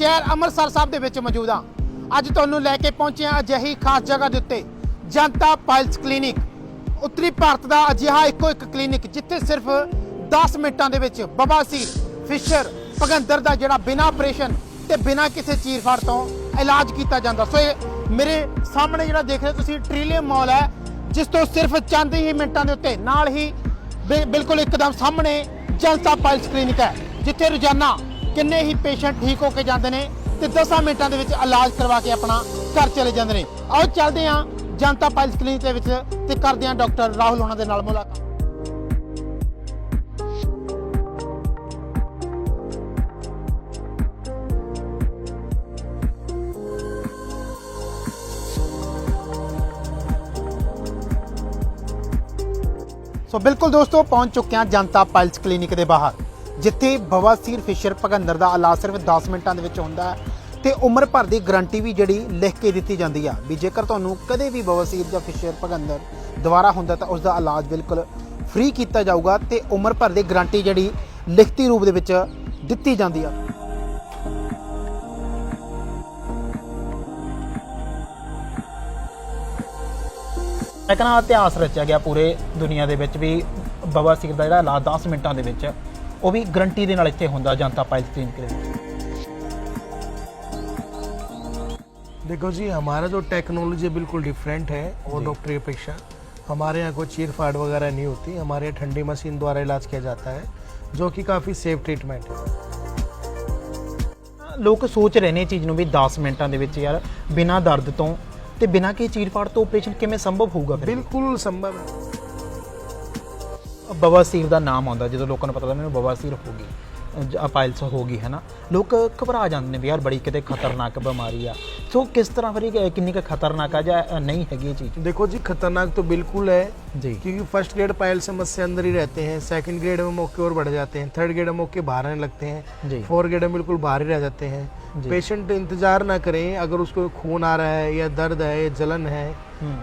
शहर अमृतसर साहब ਦੇ ਵਿੱਚ ਮੌਜੂਦ ਹਾਂ। ਅੱਜ ਤੁਹਾਨੂੰ ਲੈ ਕੇ ਪਹੁੰਚੇ ਹਾਂ ਅਜਿਹੀ ਖਾਸ ਜਗ੍ਹਾ ਦੇ ਉੱਤੇ ਜਨਤਾ ਪਾਇਲਸ ਕਲੀਨਿਕ। ਉੱਤਰੀ ਭਾਰਤ ਦਾ ਅਜਿਹਾ ਇੱਕੋ ਇੱਕ ਕਲੀਨਿਕ ਜਿੱਥੇ ਸਿਰਫ 10 ਮਿੰਟਾਂ ਦੇ ਵਿੱਚ ਬਵਾਸੀਰ, ਫਿਸ਼ਰ, ਭਗੰਦਰ ਦਾ ਜਿਹੜਾ ਬਿਨਾਂ ਆਪਰੇਸ਼ਨ ਤੇ ਬਿਨਾਂ ਕਿਸੇ ਚੀਰਫਾੜ ਤੋਂ ਇਲਾਜ ਕੀਤਾ ਜਾਂਦਾ। ਸੋ ਇਹ ਮੇਰੇ ਸਾਹਮਣੇ ਜਿਹੜਾ ਦੇਖ ਰਹੇ ਤੁਸੀਂ ਟ੍ਰਿਲੀਅਮ ਮਾਲ ਹੈ, ਜਿਸ ਤੋਂ ਸਿਰਫ ਚੰਦ ਹੀ ਮਿੰਟਾਂ ਦੇ ਉੱਤੇ ਨਾਲ ਹੀ ਬਿਲਕੁਲ ਇੱਕਦਮ ਸਾਹਮਣੇ ਜਨਤਾ ਪਾਇਲਸ ਕਲੀਨਿਕ ਹੈ, ਜਿੱਥੇ ਰੋਜ਼ਾਨਾ ਕਿੰਨੇ ਹੀ ਪੇਸ਼ੈਂਟ ਠੀਕ ਹੋ ਕੇ ਜਾਂਦੇ ਨੇ ਤੇ 10 ਮਿੰਟਾਂ ਦੇ ਵਿੱਚ ਇਲਾਜ ਕਰਵਾ ਕੇ ਆਪਣਾ ਘਰ ਚਲੇ ਜਾਂਦੇ ਨੇ। ਆਓ ਚੱਲਦੇ ਹਾਂ ਜਨਤਾ ਪਾਇਲਸ ਕਲੀਨਿਕ ਦੇ ਵਿੱਚ ਤੇ ਕਰਦੇ ਹਾਂ ਡਾਕਟਰ ਰਾਹੁਲ ਹੋਣਾ ਦੇ ਨਾਲ ਮੁਲਾਕਾਤ। ਸੋ ਬਿਲਕੁਲ ਦੋਸਤੋ ਪਹੁੰਚ ਚੁੱਕੇ ਹਾਂ ਜਨਤਾ ਪਾਇਲਸ ਕਲੀਨਿਕ ਦੇ ਬਾਹਰ, ਜਿੱਥੇ ਬਵਾਸੀਰ, ਫਿਸ਼ਰ, ਭਗੰਦਰ ਦਾ ਇਲਾਜ ਸਿਰਫ 10 ਮਿੰਟਾਂ ਦੇ ਵਿੱਚ ਹੁੰਦਾ ਹੈ ਤੇ ਉਮਰ ਭਰ ਦੀ ਗਰੰਟੀ ਵੀ ਜਿਹੜੀ ਲਿਖ ਕੇ ਦਿੱਤੀ ਜਾਂਦੀ ਆ ਵੀ ਜੇਕਰ ਤੁਹਾਨੂੰ ਕਦੇ ਵੀ ਬਵਾਸੀਰ ਜਾਂ ਫਿਸ਼ਰ, ਭਗੰਦਰ ਦੁਬਾਰਾ ਹੁੰਦਾ ਤਾਂ ਉਸ ਦਾ ਇਲਾਜ ਬਿਲਕੁਲ ਫ੍ਰੀ ਕੀਤਾ ਜਾਊਗਾ ਤੇ ਉਮਰ ਭਰ ਦੀ ਗਰੰਟੀ ਜਿਹੜੀ ਲਿਖਤੀ ਰੂਪ ਦੇ ਵਿੱਚ ਦਿੱਤੀ ਜਾਂਦੀ ਆ। ਮੈਂ ਕਹਿੰਦਾ ਇਤਿਹਾਸ ਰਚਿਆ ਗਿਆ ਪੂਰੇ ਦੁਨੀਆ ਦੇ ਵਿੱਚ ਵੀ ਬਵਾਸੀਰ ਦਾ ਜਿਹੜਾ ਇਲਾਜ 10 ਮਿੰਟਾਂ ਦੇ ਵਿੱਚ ਉਹ भी ਗਰੰਟੀ ਦੇ ਨਾਲ ਇੱਥੇ ਹੁੰਦਾ ਜਨਤਾ ਪਾਇਲਸ ਕਲੀਨਿਕ ਦੇ ਵਿੱਚ। देखो जी, हमारा जो टेक्नोलॉजी बिल्कुल डिफरेंट है और डॉक्टर की अपेक्षा। हमारे यहाँ कोई चीर फाड़ वगैरह नहीं होती, हमारे यहाँ ठंडी मशीन द्वारा इलाज किया जाता है, जो कि काफ़ी सेफ ट्रीटमेंट है। ਲੋਕ ਸੋਚ ਰਹੇ ਨੇ ਚੀਜ਼ ਨੂੰ ਵੀ 10 ਮਿੰਟਾਂ ਦੇ ਵਿੱਚ ਯਾਰ ਬਿਨਾਂ ਦਰਦ ਤੋਂ ਤੇ ਬਿਨਾਂ ਕਿਸੇ ਚੀਰ ਫਾੜ ਤੋਂ ਆਪਰੇਸ਼ਨ ਕਿਵੇਂ ਸੰਭਵ ਹੋਊਗਾ? ਫਿਰ बिल्कुल संभव है। ਬਵਾਸੀਰ ਦਾ ਨਾਮ ਆਉਂਦਾ ਜਦੋਂ ਲੋਕਾਂ ਨੂੰ ਪਤਾ ਲੱਗਦਾ ਮੈਨੂੰ ਬਵਾਸੀਰ ਹੋ ਗਈ, ਪਾਇਲਸ ਹੋ ਗਈ ਹੈ ਨਾ, ਲੋਕ ਘਬਰਾ ਜਾਂਦੇ ਨੇ ਵੀ ਯਾਰ ਬੜੀ ਕਿਤੇ ਖਤਰਨਾਕ ਬਿਮਾਰੀ ਆ। ਸੋ ਕਿਸ ਤਰ੍ਹਾਂ ਫਿਰ ਇਹ ਕਿੰਨੀ ਕੁ ਖਤਰਨਾਕ ਆ ਜਾਂ नहीं है ये चीज़? देखो जी, खतरनाक तो बिल्कुल है जी, क्योंकि फर्स्ट ग्रेड पायल समस्या अंदर ही रहते हैं, सेकंड ग्रेड में मौके और बढ़ जाते हैं, थर्ड ग्रेड में मौके बाहर आने लगते हैं, जी, फोर्थ ग्रेड में बिल्कुल बाहर ही रह जाते हैं। पेशेंट इंतजार ना करें, अगर उसको खून आ रहा है या दर्द है या जलन है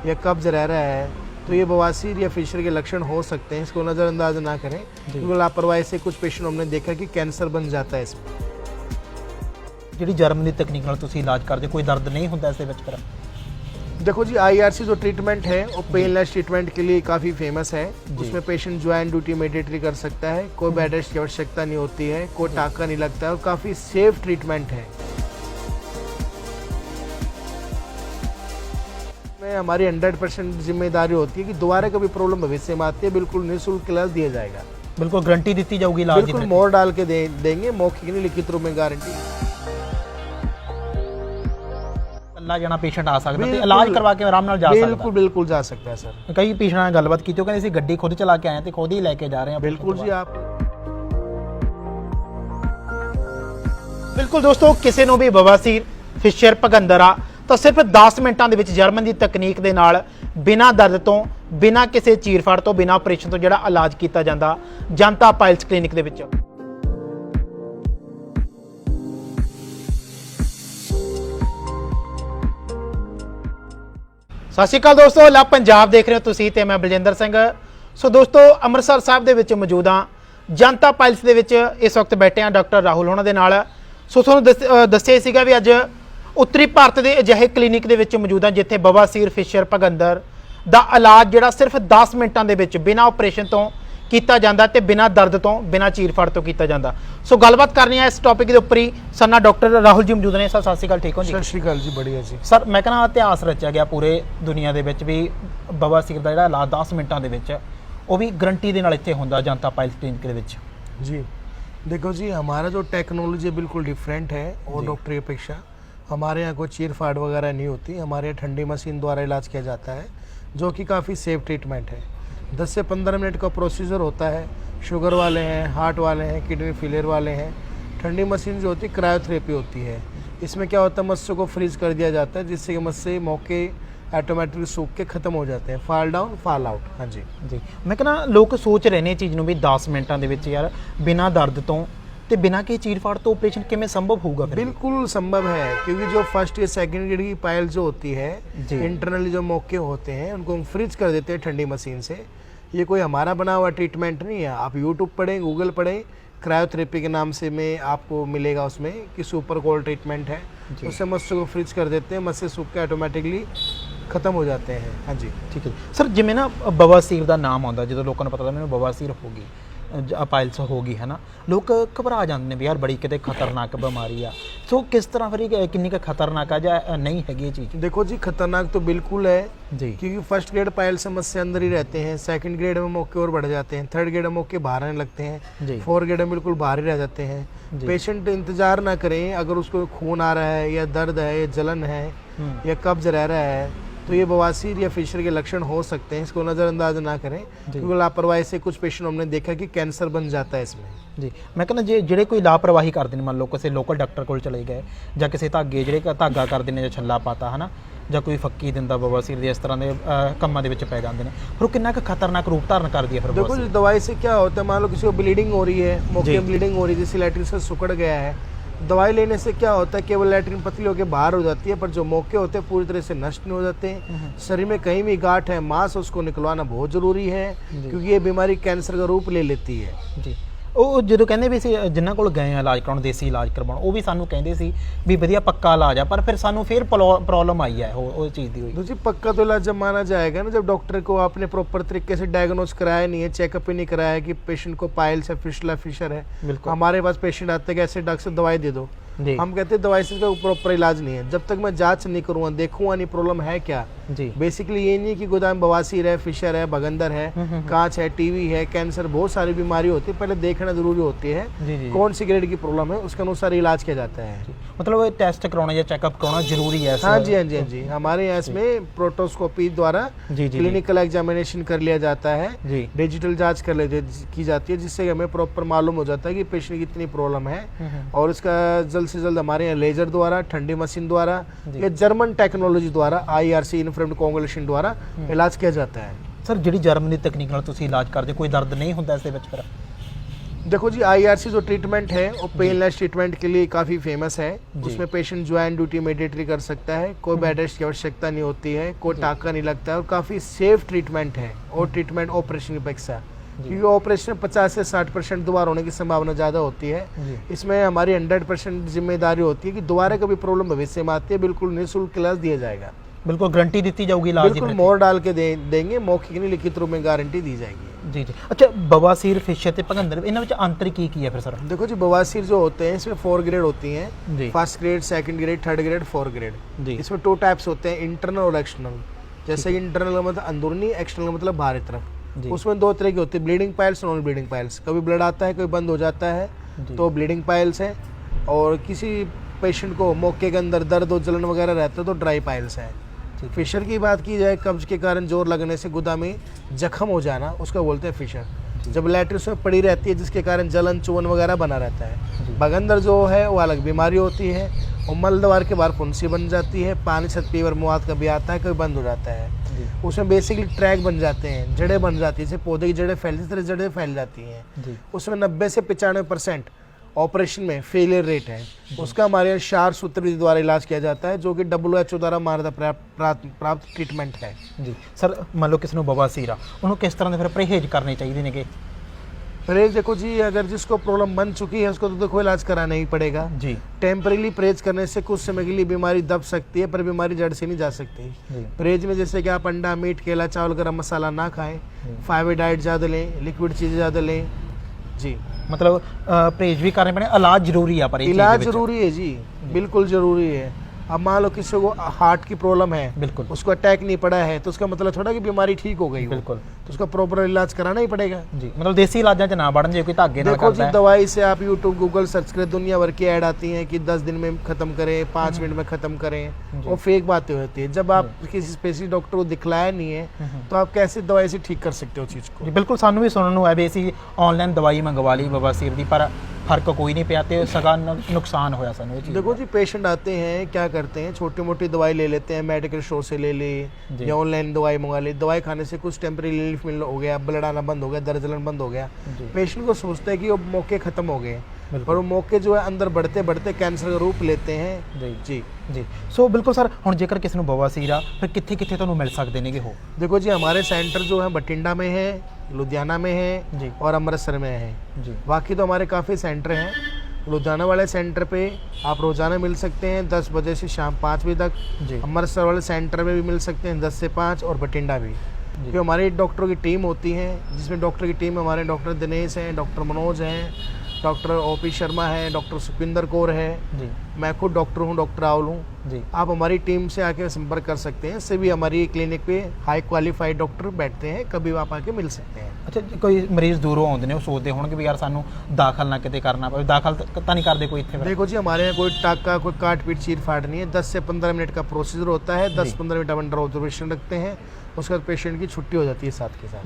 या कब्ज रह रहा है तो ये बवासीर या फिशर के लक्षण हो सकते हैं। इसको नज़रअंदाज ना करें, क्योंकि लापरवाही से कुछ पेशेंट हमने देखा कि कैंसर बन जाता है इसमें। ਜਿਹੜੀ ਜਰਮਨ ਦੀ ਤਕਨੀਕ ਨਾਲ ਤੁਸੀਂ ਇਲਾਜ ਕਰਦੇ ਕੋਈ ਦਰਦ नहीं ਹੁੰਦਾ ਇਸ ਦੇ ਵਿੱਚ? ਫਿਰ देखो जी, IRC जो ट्रीटमेंट है वो पेनलेस ट्रीटमेंट के लिए काफ़ी फेमस है। उसमें पेशेंट ज्वाइन ड्यूटी इमीडिएटली कर सकता है, कोई बेड रेस्ट की आवश्यकता नहीं होती है, कोई टाँका नहीं लगता है और काफ़ी सेफ ट्रीटमेंट है। हमारी 100% जिम्मेदारी होती है कि दोबारा कभी प्रॉब्लम भविष्य में आती है बिल्कुल निःशुल्क इलाज दिया जाएगा। बिल्कुल गारंटी दी जाऊगी इलाज की? बिल्कुल मोहर डाल के देंगे, मौखिक नहीं लिखित रूप में गारंटी। ਕੱਲਾ ਜਣਾ ਪੇਸ਼ੈਂਟ ਆ ਸਕਦਾ ਤੇ ਇਲਾਜ ਕਰਵਾ ਕੇ ਆਰਾਮ ਨਾਲ ਜਾ ਸਕਦਾ? बिल्कुल बिल्कुल जा सकता है सर। ਕਈ ਪੇਸ਼ੈਂਟਾਂ ਨਾਲ ਗੱਲਬਾਤ ਕੀਤੀ, ਉਹ ਕਹਿੰਦੇ ਅਸੀਂ ਗੱਡੀ ਖੁਦ ਚਲਾ ਕੇ ਆਏ ਤੇ ਖੁਦ ਹੀ ਲੈ ਕੇ ਜਾ ਰਹੇ ਹਾਂ। बिल्कुल जी, आप ਬਿਲਕੁਲ ਦੋਸਤੋ, ਕਿਸੇ ਨੂੰ ਵੀ ਬਵਾਸੀਰ, ਫਿਸ਼ਰ, ਭਗੰਦਰ ਆ ਤਾਂ ਸਿਰਫ 10 ਮਿੰਟਾਂ ਦੇ ਵਿੱਚ ਜਰਮਨ ਦੀ ਤਕਨੀਕ ਦੇ ਨਾਲ ਬਿਨਾਂ ਦਰਦ ਤੋਂ, ਬਿਨਾਂ ਕਿਸੇ ਚੀਰਫਾੜ ਤੋਂ, ਬਿਨਾਂ ਆਪਰੇਸ਼ਨ ਤੋਂ ਜਿਹੜਾ ਇਲਾਜ ਕੀਤਾ ਜਾਂਦਾ ਜਨਤਾ ਪਾਇਲਸ ਕਲੀਨਿਕ ਦੇ ਵਿੱਚ। ਸਤਿ ਸ਼੍ਰੀ ਅਕਾਲ ਦੋਸਤੋ, ਲਾ ਪੰਜਾਬ ਦੇਖ ਰਹੇ ਹੋ ਤੁਸੀਂ ਤੇ ਮੈਂ ਬਲਜਿੰਦਰ ਸਿੰਘ। ਸੋ ਦੋਸਤੋ, ਅੰਮ੍ਰਿਤਸਰ ਸਾਹਿਬ ਦੇ ਵਿੱਚ ਮੌਜੂਦ ਹਾਂ, ਜਨਤਾ ਪਾਇਲਸ ਦੇ ਵਿੱਚ ਇਸ ਵਕਤ ਬੈਠੇ ਹਾਂ ਡਾਕਟਰ ਰਾਹੁਲ ਹੋਣਾ ਦੇ ਨਾਲ। ਸੋ ਤੁਹਾਨੂੰ ਦੱਸਿਆ ਸੀਗਾ ਵੀ ਅੱਜ ਉੱਤਰੀ ਭਾਰਤ ਦੇ ਅਜਿਹੇ ਕਲੀਨਿਕ ਦੇ ਵਿੱਚ ਮੌਜੂਦ ਹਾਂ ਜਿੱਥੇ ਬਵਾਸੀਰ, ਫਿਸ਼ਰ, ਭਗੰਦਰ ਦਾ ਇਲਾਜ ਜਿਹੜਾ ਸਿਰਫ 10 ਮਿੰਟਾਂ ਦੇ ਵਿੱਚ ਬਿਨਾਂ ਆਪਰੇਸ਼ਨ ਤੋਂ ਕੀਤਾ ਜਾਂਦਾ ਤੇ ਬਿਨਾਂ ਦਰਦ ਤੋਂ, ਬਿਨਾਂ ਚੀਰਫਾੜ ਤੋਂ ਕੀਤਾ ਜਾਂਦਾ। ਸੋ ਗੱਲਬਾਤ ਕਰਨੀ ਹੈ ਇਸ ਟੌਪਿਕ ਦੇ ਉੱਪਰ ਹੀ। ਸਾਡਾ ਡਾਕਟਰ ਰਾਹੁਲ ਜੀ ਮੌਜੂਦ ਨੇ। ਸਰ ਸਤਿ ਸ਼੍ਰੀ ਅਕਾਲ, ਠੀਕ ਹੋ ਜੀ? सत श्रीकाल जी, बढ़िया जी। ਸਰ ਮੈਂ ਕਹਿੰਦਾ ਇਤਿਹਾਸ ਰਚਿਆ ਗਿਆ ਪੂਰੇ ਦੁਨੀਆ ਦੇ ਵਿੱਚ ਵੀ ਬਵਾਸੀਰ ਦਾ ਜਿਹੜਾ ਇਲਾਜ 10 ਮਿੰਟਾਂ ਦੇ ਵਿੱਚ ਉਹ ਵੀ ਗਰੰਟੀ ਦੇ ਨਾਲ ਇੱਥੇ ਹੁੰਦਾ ਜਨਤਾ ਪਾਇਲਸ ਕਲੀਨਿਕ ਦੇ ਵਿੱਚ। जी देखो जी, हमारा जो टेक्नोलॉजी बिल्कुल डिफरेंट है और डॉक्टर की अपेक्षा। हमारे यहाँ कोई चीर फाड़ वगैरह नहीं होती, हमारे यहाँ ठंडी मशीन द्वारा इलाज किया जाता है, जो कि काफ़ी सेफ ट्रीटमेंट है। 10 से 15 मिनट का प्रोसीजर होता है। शुगर वाले हैं, हार्ट वाले हैं, किडनी फेलियर वाले हैं। ठंडी मशीन जो होती है क्रायोथेरेपी होती है। इसमें क्या होता है, मस्से को फ्रीज कर दिया जाता है, जिससे कि मस्से मौके ऑटोमेटिकली सूख के खत्म हो जाते हैं, फॉल डाउन फॉल आउट। हाँ जी ਜੀ, ਮੈਂ ਕਹਿੰਦਾ ਲੋਕ ਸੋਚ ਰਹੇ ਨੇ ਚੀਜ਼ ਨੂੰ ਵੀ 10 ਮਿੰਟਾਂ ਦੇ ਵਿੱਚ ਯਾਰ ਬਿਨਾਂ ਦਰਦ ਤੋਂ ਤੇ ਬਿਨਾਂ ਕਿਸੇ ਚੀਰਫਾੜ ਤੋਂ ਆਪਰੇਸ਼ਨ ਕਿਵੇਂ ਸੰਭਵ ਹੋਊਗਾ? ਫਿਰ बिल्कुल संभव है, क्योंकि जो फर्स्ट या सेकंड ग्रेड की पायल जो होती है, जी, इंटरनली जो मौके होते हैं उनको हम फ्रीज कर देते हैं ठंडी मशीन से। ये कोई हमारा बना हुआ ट्रीटमेंट नहीं है। आप यूट्यूब पढ़ें, गूगल पढ़ें, क्रायोथेरेपी के नाम से में आपको मिलेगा उसमें कि सुपर कोल्ड ट्रीटमेंट है। उससे मस्से को फ्रिज कर देते हैं, मस्से सूख के ऑटोमेटिकली खत्म हो जाते हैं। हाँ जी ਠੀਕ ਹੈ ਸਰ, ਜਿਵੇਂ ਨਾ ਬਵਾਸੀਰ ਦਾ ਨਾਮ ਆਉਂਦਾ, ਜਦੋਂ ਲੋਕਾਂ ਨੂੰ ਪਤਾ ਲੱਗਦਾ ਮੈਨੂੰ ਬਵਾਸੀਰ ਹੋ ਗਈ, ਪਾਇਲਸ ਹੋ ਗਈ ਹੈ ਨਾ, ਲੋਕ ਘਬਰਾ ਜਾਂਦੇ ਨੇ ਵੀ ਯਾਰ ਬੜੀ ਕਿਤੇ ਖਤਰਨਾਕ ਬਿਮਾਰੀ ਆ। ਸੋ ਕਿਸ ਤਰ੍ਹਾਂ ਫਿਰ ਇਹ ਕਿੰਨੀ ਕੁ ਖਤਰਨਾਕ ਆ ਜਾਂ नहीं हैगी ये चीज़? देखो जी, खतरनाक तो बिल्कुल है जी, क्योंकि फर्स्ट ग्रेड पायल समस्या अंदर ही रहते हैं, सेकंड ग्रेड में मौके और बढ़ जाते हैं, थर्ड ग्रेड में मौके बाहर आने लगते हैं, जी, फोर्थ ग्रेड में बिल्कुल बाहर ही रह जाते हैं। जी। पेशेंट इंतजार ना करें, अगर उसको खून आ रहा है या दर्द है या जलन है या कब्ज रह रहा है तो ये बवासीर या फिशर के लक्षण हो सकते हैं। इसको नज़रअंदाज ना करें क्योंकि लापरवाही से कुछ पेशेंट हमने देखा कि कैंसर बन जाता है इसमें। जी, मैं कहना जे ਜਿਹੜੇ ਕੋਈ ਲਾਪਰਵਾਹੀ ਕਰਦੇ ਨੇ, ਮੰਨ ਲਓ ਕਿਸੇ ਲੋਕਲ ਡਾਕਟਰ ਕੋਲ ਚਲੇ ਗਏ ਜਾਂ ਕਿਸੇ ਧਾਗੇ ਜਿਹੜੇ ਧਾਗਾ ਕਰਦੇ ਨੇ ਜਾਂ ਛੱਲਾ ਪਾਤਾ ਹੈ ਨਾ, ਜਾਂ ਕੋਈ ਫੱਕੀ ਦਿੰਦਾ ਬਵਾਸੀਰ ਦੇ, ਇਸ ਤਰ੍ਹਾਂ ਦੇ ਕੰਮਾਂ ਦੇ ਵਿੱਚ ਪੈ ਜਾਂਦੇ ਨੇ, ਫਿਰ ਉਹ ਕਿੰਨਾ ਕੁ ਖਤਰਨਾਕ रूप धारण करती है फिर देखो बवासीर? जी, दवाई से क्या होता है, मान लो किसी को ब्लीडिंग हो रही है, मौके जी। में ब्लीडिंग हो रही है, जैसे लैट्रिन से सुकड़ गया है, दवाई लेने से क्या होता है केवल लैट्रिन पतली होकर बाहर हो जाती है, पर जो मौके होते हैं पूरी तरह से नष्ट नहीं हो जाते हैं। शरीर में कहीं भी गांठ है, मांस उसको निकलवाना बहुत ज़रूरी है क्योंकि ये बीमारी कैंसर का रूप ले लेती है। ਜੀ, ਉਹ ਜਦੋਂ ਕਹਿੰਦੇ ਵੀ ਅਸੀਂ ਜਿਨ੍ਹਾਂ ਕੋਲ ਗਏ ਆ ਇਲਾਜ ਕਰਾਉਣ, ਦੇਸੀ ਇਲਾਜ ਕਰਵਾਉਣ, ਉਹ ਵੀ ਸਾਨੂੰ ਕਹਿੰਦੇ ਸੀ ਵੀ ਵਧੀਆ ਪੱਕਾ ਇਲਾਜ ਆ, ਪਰ ਫਿਰ ਸਾਨੂੰ ਫਿਰ ਪ੍ਰੋਬਲਮ ਆਈ ਹੈ ਉਹ ਚੀਜ਼ ਦੀ ਹੋਈ। तो जी, पक्का तो इलाज जब माना जाएगा ना जब डॉक्टर को आपने प्रॉपर तरीके से डायग्नोज कराया नहीं है, चेकअप ही नहीं कराया है कि पेशेंट को पाइल्स है, फिशर है। बिल्कुल। हमारे पास पेशेंट आते हैं कि ऐसे डॉक्टर से दवाई दे दो, जी, हम कहते हैं दवाई से इसका प्रॉपर इलाज नहीं है। जब तक मैं जांच नहीं करूँगा, देखूंगा नहीं प्रॉब्लम है क्या। जी, बेसिकली ये नहीं कि गोदाम बवासीर है, फिशर है, भगंदर है, कांच है, टीवी है, कैंसर, बहुत सारी बीमारी होती है, पहले देखना जरूरी होती है जी, जी, कौन सी ग्रेड की प्रॉब्लम है, उसके अनुसार इलाज किया जाता है। मतलब टेस्ट कराना या चेकअप कराना जरूरी है? हाँ जी, हाँ जी, हाँ जी, हमारे यहाँ इसमें प्रोटोस्कोपी द्वारा जी, जी, क्लिनिकल एग्जामिनेशन कर लिया जाता है, जी, डिजिटल जांच की जाती है, जिससे हमें प्रॉपर मालूम हो जाता है कि पेशेंट की कितनी प्रॉब्लम है और इसका जल्द से जल्द हमारे यहाँ लेजर द्वारा, ठंडी मशीन द्वारा या जर्मन टेक्नोलॉजी द्वारा, IRC इन्फ्रारेड कोंगुलेशन द्वारा इलाज किया जाता है। सर ਜਿਹੜੀ ਜਰਮਨ ਦੀ ਤਕਨੀਕ ਨਾਲ ਤੁਸੀਂ ਇਲਾਜ ਕਰਦੇ, ਕੋਈ ਦਰਦ नहीं ਹੁੰਦਾ ਇਸ ਦੇ ਵਿੱਚ ਫਿਰ? देखो जी, IRC जो ट्रीटमेंट है वो पेनलेस ट्रीटमेंट के लिए काफ़ी फेमस है। जी। उसमें पेशेंट ज्वाइन ड्यूटी इमीडिएटली कर सकता है, कोई बेड रेस्ट की आवश्यकता नहीं होती है, कोई टाका नहीं लगता है और काफ़ी सेफ ट्रीटमेंट है और ट्रीटमेंट ऑपरेशन की अपेक्षा, क्योंकि ऑपरेशन 50 से 60% दोबारा होने की संभावना ज़्यादा होती है। जी, इसमें हमारी 100% जिम्मेदारी होती है कि दोबारा कभी प्रॉब्लम भविष्य में आती है बिल्कुल निःशुल्क इलाज दिया जाएगा, बिल्कुल गारंटी दी जाऊगी इलाज की? बिल्कुल मोहर डाल के देंगे, मौखिक नहीं लिखित रूप में गारंटी दी जाएगी। जी, जी। अच्छा, बवासीर, फिशर ते भगंदर, इन्हां विच अंतर की है फिर सर? देखो जी, बवासीर जो होते हैं इसमें 4 ग्रेड होती हैं, जी, first grade, second grade, third grade, 4 grade. जी, इसमें 2 टाइप्स होते हैं, इंटरनल और एक्सटर्नल। जैसे कि इंटरनल का मतलब अंदरूनी, एक्सटर्नल का मतलब बाहरी तरफ। जी, उसमें 2 तरह की होती है, ब्लीडिंग पाइल्स और नॉन ब्लीडिंग पाइल्स। कभी ब्लड आता है, कभी बंद हो जाता है जी, तो ब्लीडिंग पाइल्स है, और किसी पेशेंट को मौके के अंदर दर्द और जलन वगैरह रहता है तो ड्राई पाइल्स है। ठीक है। फिशर की बात की जाए, कब्ज के कारण जोर लगने से गुदा में जख्म हो जाना, उसका बोलते हैं फिशर। जब लैट्रिन में पड़ी रहती है जिसके कारण जलन चुवन वगैरह बना रहता जी। है। भगंदर जो है वो अलग बीमारी होती है, और मलद्वार के बाहर फुंसी बन जाती है, पानी छत पीवर मुआद कभी आता है, कभी बंद हो जाता है। जी, उसमें बेसिकली ट्रैक बन जाते हैं, जड़ें बन जाती है, जैसे पौधे की जड़ें फैलती इस तरह जड़ें फैल जाती हैं। जी, उसमें 90 से 95% ऑपरेशन में फेलियर रेट है। उसका हमारे यहाँ क्षार सूत्र विधि द्वारा इलाज किया जाता है, जो कि WHO द्वारा मान्यता प्राप्त ट्रीटमेंट है। जी। सर ਮੰਨ ਲਓ ਕਿਸੇ ਨੂੰ ਬਵਾਸੀਰ ਆ, ਉਹਨੂੰ ਕਿਸ ਤਰ੍ਹਾਂ ਦੇ ਫਿਰ ਪਰਹੇਜ਼ ਕਰਨੇ ਚਾਹੀਦੇ ਨੇਗੇ? परहेज देखो जी, अगर जिसको प्रॉब्लम बन चुकी है उसको तो देखो इलाज कराना ही पड़ेगा। जी, टेम्परेली परहेज करने से कुछ समय के लिए बीमारी दब सकती है, पर बीमारी जड़ से नहीं जा सकती। जी, परहेज में जैसे कि आप अंडा, मीट, केला, चावल, गरम मसाला ना खाएं, फाइबर डाइट ज़्यादा लें, लिक्विड चीज़ें ज़्यादा लें। जी, मतलब परहेज भी करने पड़े, इलाज जरूरी है पर ये चीज़ इलाज दे विच? जरूरी है जी, बिल्कुल ज़रूरी है। अब मान लो किसी को हार्ट की प्रॉब्लम है, बिल्कुल, उसको अटैक नहीं पड़ा है, तो उसका मतलब थोड़ा कि बीमारी ठीक हो गई हो, बिल्कुल। तो उसका प्रॉपर इलाज कराना ही पड़ेगा। जी, मतलब देसी इलाजा च ना बढ़न, जे कोई धागे ना देखो करता जी, है। दवाई से आप यूट्यूब, गूगल सर्च करें, दुनिया भर की ऐड आती हैं कि 10 दिन में ख़त्म करें, 5 मिनट में ख़त्म करें, जी। वो फेक बातें होती है। जब आप किसी स्पेशलिस्ट डॉक्टर को दिखलाया नहीं है तो आप कैसे दवाई से ठीक कर सकते हो चीज़ को? जी, बिल्कुल। सानू भी सुनने ਨੂੰ ਆਇਆ ਵੀ ਅਸੀਂ ਆਨਲਾਈਨ ਦਵਾਈ ਮੰਗਵਾ ਲਈ ਬਵਾਸੀਰ ਦੀ, ਪਰ ਫਰਕ ਕੋਈ ਨਹੀਂ ਪਿਆ ਤੇ ਸਗਾ ਨੁਕਸਾਨ ਹੋਇਆ ਸਾਨੂੰ ਇਹ ਚੀਜ਼ देखो जी, पेशेंट आते हैं, क्या करते हैं, छोटी मोटी दवाई ले लेते हैं, मेडिकल स्टोर से ले ली जी। या ऑनलाइन दवाई मंगा ली। दवाई खाने से कुछ टेम्परेरी रिलीफ मिल हो गया, ब्लड आना बंद हो गया, दर्द जलन बंद हो गया, जी। पेशेंट को सोचता है कि वो मौके ख़त्म हो गए, पर वो मौके जो है अंदर बढ़ते बढ़ते कैंसर का रूप लेते हैं। जी जी ਜੀ ਸੋ ਬਿਲਕੁਲ ਸਰ, ਹੁਣ ਜੇਕਰ ਕਿਸੇ ਨੂੰ ਬਵਾਸੀਰ ਆ ਫਿਰ ਕਿੱਥੇ ਕਿੱਥੇ ਤੁਹਾਨੂੰ ਮਿਲ ਸਕਦੇ ਨੇਗੇ ਉਹ? देखो जी, हमारे सेंटर जो है बठिंडा में है, लुधियाना में है जी। और अमृतसर में है। ਜੀ बाकी तो हमारे काफ़ी सेंटर हैं। लुधियाना वाले सेंटर पे आप रोज़ाना मिल सकते हैं 10 बजे से शाम 5 बजे तक। जी अमृतसर वाले सेंटर में भी मिल सकते हैं 10 से 5, और बठिंडा भी। क्योंकि हमारी डॉक्टरों की टीम होती है, जिसमें डॉक्टर की टीम में हमारे डॉक्टर दिनेश हैं, डॉक्टर मनोज हैं, डॉक्टर OP शर्मा है, डॉक्टर सुखविंदर कौर है, जी मैं खुद डॉक्टर हूँ, डॉक्टर राहुल हूँ। जी आप हमारी टीम से आके संपर्क कर सकते हैं। इससे भी हमारी क्लिनिक पे हाई क्वालिफाइड डॉक्टर बैठते हैं, कभी भी आप आके मिल सकते हैं। ਅੱਛਾ ਜੀ, ਕੋਈ ਮਰੀਜ਼ ਦੂਰੋਂ ਆਉਂਦੇ ਨੇ, ਉਹ ਸੋਚਦੇ ਹੋਣਗੇ ਵੀ ਯਾਰ ਸਾਨੂੰ ਦਾਖਲ ਨਾ ਕਿਤੇ ਕਰਨਾ ਪਵੇ, ਦਾਖਲ ਤਾਂ ਨਹੀਂ ਕਰਦੇ ਕੋਈ ਇੱਥੇ ਫਿਰ? देखो जी, हमारे यहाँ कोई टाका, कोई काट पीट चीर फाड़ नहीं है। 10 से 15 मिनट का प्रोसीजर होता है। 10-15 मिनट अंडर ऑब्जर्वेशन रखते हैं, उसके बाद पेशेंट की छुट्टी हो जाती है साथ के साथ।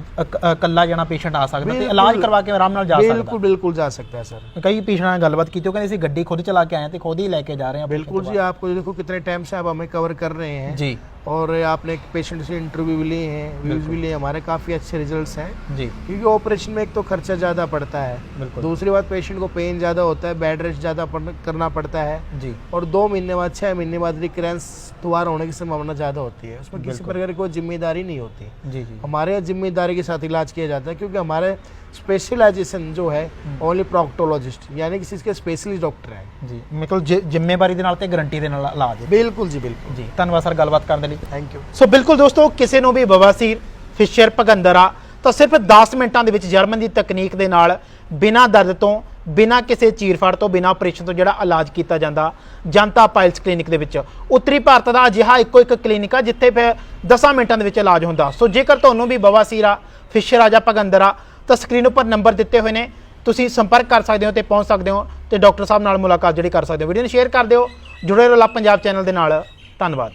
ਇਕੱਲਾ ਜਣਾ ਪੇਸ਼ੈਂਟ ਆ ਸਕਦਾ ਤੇ ਬਿਲਕੁਲ। ਇਲਾਜ ਕਰਵਾ ਕੇ ਆਰਾਮ ਨਾਲ ਜਾ ਸਕਦਾ? बिल्कुल बिल्कुल जा सकता है सर। ਕਈ ਪੇਸ਼ੈਂਟ ਨਾਲ ਗੱਲਬਾਤ ਕੀਤੀ, ਉਹ ਕਹਿੰਦੇ ਅਸੀਂ ਗੱਡੀ ਖੁਦ ਚਲਾ ਕੇ ਆਏ ਹਾਂ ਤੇ ਖੁਦ ਹੀ ਲੈ ਕੇ ਜਾ ਰਹੇ ਹਾਂ बिल्कुल जी, आपको देखो कितने टाइम से आप हमें कवर कर रहे हैं। जी और आपने पेशेंट से इंटरव्यू भी लिए हैं, व्यूज भी लिए, हमारे काफ़ी अच्छे रिजल्ट्स हैं। जी क्योंकि ऑपरेशन में एक तो खर्चा ज़्यादा पड़ता है, बिल्कुल। दूसरी बात पेशेंट को पेन ज़्यादा होता है, बेड रेस्ट ज़्यादा करना पड़ता है, जी और 2 महीने बाद 6 महीने बाद रिकरेंस दोबारा होने की संभावना ज़्यादा होती है। उसमें किसी प्रकार की कोई जिम्मेदारी नहीं होती। जी जी हमारे यहाँ जिम्मेदारी के साथ इलाज किया जाता है, क्योंकि हमारे स्पेशलाइजेशन जो है ओनली प्रोक्टोलॉजिस्ट, यानी कि इसके स्पेशलिस्ट डॉक्टर हैं। जी मतलब ਜ਼ਿੰਮੇਵਾਰੀ ਦੇ ਨਾਲ ਤੇ ਗਾਰੰਟੀ ਦੇ ਨਾਲ ਇਲਾਜ ਹੈ। बिल्कुल जी बिल्कुल। ਜੀ ਧੰਨਵਾਦ ਸਰ ਗੱਲਬਾਤ ਕਰਨ ਦੇ ਲਈ। Thank you. ਸੋ ਬਿਲਕੁਲ ਦੋਸਤੋ, ਕਿਸੇ ਨੂੰ ਵੀ ਬਵਾਸੀਰ, ਫਿਸ਼ਰ, ਭਗੰਦਰ ਆ ਤਾਂ ਸਿਰਫ 10 ਮਿੰਟਾਂ ਦੇ ਵਿੱਚ ਜਰਮਨ ਦੀ ਤਕਨੀਕ ਦੇ ਨਾਲ ਬਿਨਾਂ ਦਰਦ ਤੋਂ, ਬਿਨਾਂ ਕਿਸੇ ਚੀਰਫਾੜ ਤੋਂ, ਬਿਨਾਂ ਆਪਰੇਸ਼ਨ ਤੋਂ ਜਿਹੜਾ ਇਲਾਜ ਕੀਤਾ ਜਾਂਦਾ ਜਨਤਾ ਪਾਇਲਸ ਕਲੀਨਿਕ ਦੇ ਵਿੱਚ। ਉੱਤਰੀ ਭਾਰਤ ਦਾ ਅਜਿਹਾ ਇੱਕੋ ਇੱਕ ਕਲੀਨਿਕ ਆ ਜਿੱਥੇ ਫਿਰ 10 ਮਿੰਟਾਂ ਦੇ ਵਿੱਚ ਇਲਾਜ ਹੁੰਦਾ। ਸੋ ਜੇਕਰ ਤੁਹਾਨੂੰ ਵੀ ਬਵਾਸੀਰ ਆ, ਫਿਸ਼ਰ ਆ ਜਾਂ ਭਗੰਦਰ ਆ ਤਾਂ ਸਕਰੀਨ ਉੱਪਰ ਨੰਬਰ ਦਿੱਤੇ ਹੋਏ ਨੇ, ਤੁਸੀਂ ਸੰਪਰਕ ਕਰ ਸਕਦੇ ਹੋ ਤੇ ਪਹੁੰਚ ਸਕਦੇ ਹੋ ਤੇ ਡਾਕਟਰ ਸਾਹਿਬ ਨਾਲ ਮੁਲਾਕਾਤ ਜਿਹੜੀ ਕਰ ਸਕਦੇ ਹੋ। ਵੀਡੀਓ ਨੂੰ ਸ਼ੇਅਰ ਕਰ ਦਿਓ। ਜੁੜੇ ਰਹੋ ਪੰਜਾਬ ਚੈਨਲ ਦੇ ਨਾਲ। ਧੰਨਵਾਦ।